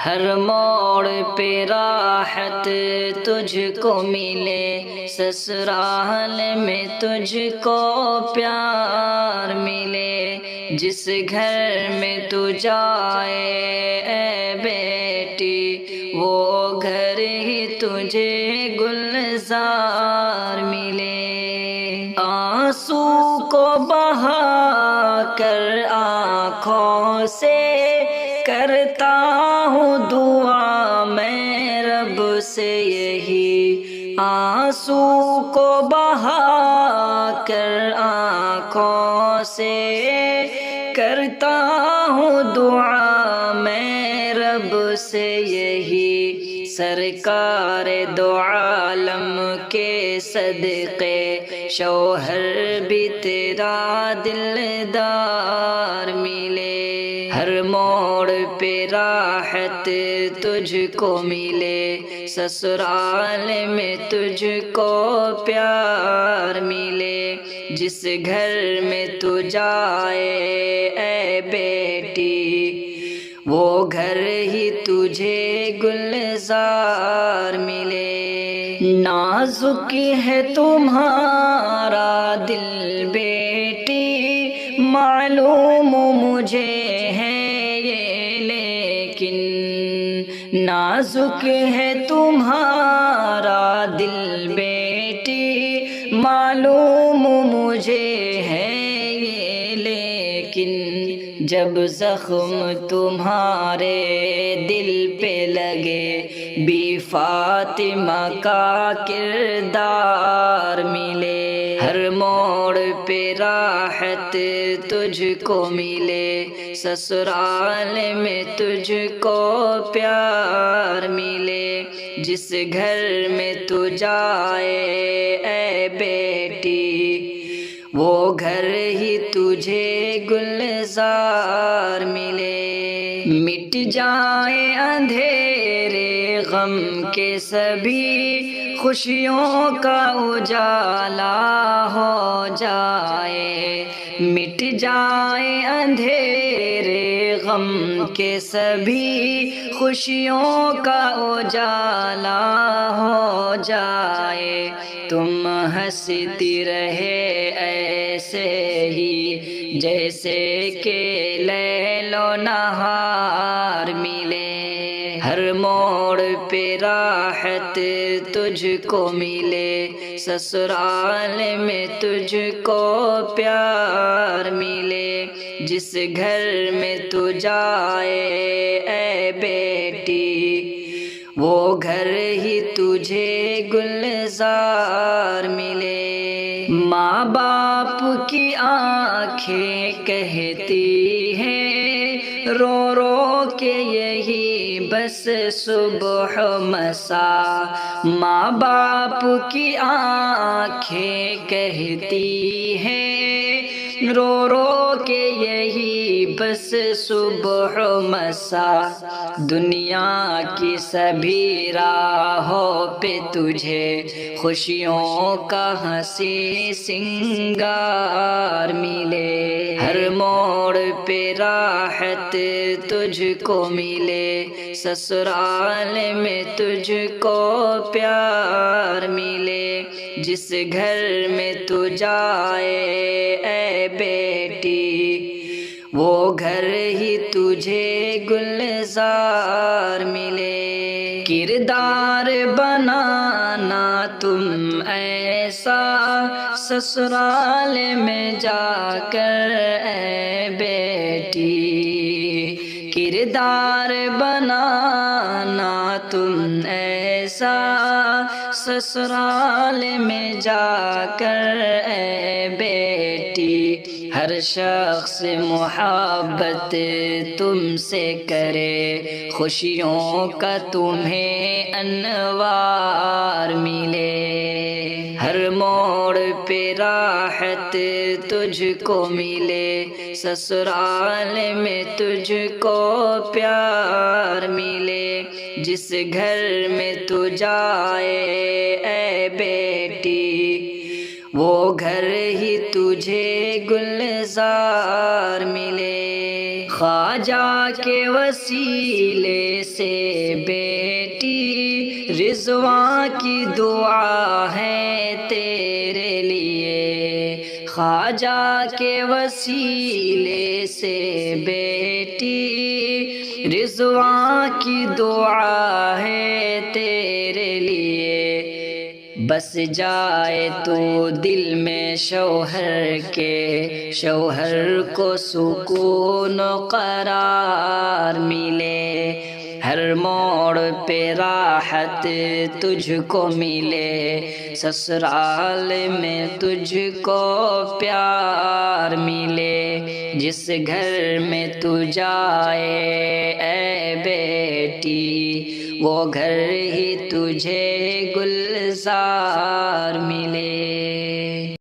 ہر موڑ پہ راحت تجھ کو ملے، سسرال میں تجھ کو پیار ملے، جس گھر میں تو جائے اے بیٹی وہ گھر ہی تجھے گلزار ملے۔ آنسو کو بہا کر آنکھوں سے کرتا ہوں دعا میں رب سے یہی، آنسو کو بہا کر آنکھوں سے کرتا ہوں دعا میں رب سے یہی، سرکار دو عالم کے صدقے شوہر بھی تیرا دلدار ملے۔ ہر موڑ پہ راحت تجھ کو ملے، سسرال میں تجھ کو پیار ملے، جس گھر میں تو جائے اے بیٹی وہ گھر ہی تجھے گلزار ملے۔ نازک ہے تمہارا دل بیٹی معلوم مجھے ہے یہ، لیکن نازک ہے تمہارا دل بیٹی معلوم مجھے ہے یہ، لیکن جب زخم تمہارے دل پہ لگے بی فاطمہ کا کردار ملے۔ ہر موڑ پہ راحت تجھ کو ملے، سسرال میں تجھ کو پیار ملے، جس گھر میں تو جائے اے بیٹی وہ گھر ہی تجھے گلزار ملے۔ مٹ جائے اندھیرے غم کے سبھی، خوشیوں کا اجالا ہو جائے، مٹ جائے اندھیرے غم کے سبھی، خوشیوں کا اجالا ہو جائے، تم ہنستی رہے ایسے ہی جیسے کہ لیل و نہار ملے۔ ہر موڑ پہ راحت تجھ کو ملے، سسرال میں تجھ کو پیار ملے، جس گھر میں تو جائے اے بیٹی وہ گھر ہی تجھے گلزار ملے۔ ماں باپ کی آنکھیں کہتی ہیں رو رو کے یہی بس صبح مساء، ماں باپ کی آنکھیں کہتی ہیں رو رو کے یہی بس صبح مساء، دنیا کی سبھی راہوں پہ تجھے خوشیوں کا ہنسی سنگار ملے۔ ہر موڑ پہ راحت تجھ کو ملے، سسرال میں تجھ کو پیار ملے، جس گھر میں تو جائے اے بیٹی وہ گھر ہی تجھے گلزار ملے۔ کردار بنانا تم ایسا سسرال میں جا کر اے بیٹی، کردار بنانا تم ایسا سسرال میں جا کر اے بیٹی، ہر شخص محبت تم سے کرے، خوشیوں کا تمہیں انوار ملے۔ ہر موڑ پہ راحت تجھ کو ملے، سسرال میں تجھ کو پیار ملے، جس گھر میں تو جائے اے بیٹی وہ گھر ہی تجھے گلزار ملے۔ خواجہ کے وسیلے سے بیٹی رضواں کی دعا ہے تیرے لیے، خواجہ کے وسیلے سے بیٹی رضواں کی دعا ہے تیرے لیے، بس جائے تو دل میں شوہر کے، شوہر کو سکون و قرار ملے، ہر موڑ پہ راحت تجھ کو ملے، سسرال میں تجھ کو پیار ملے، جس گھر میں تو جائے اے بیٹی وہ گھر ہی تجھے گلزار ملے۔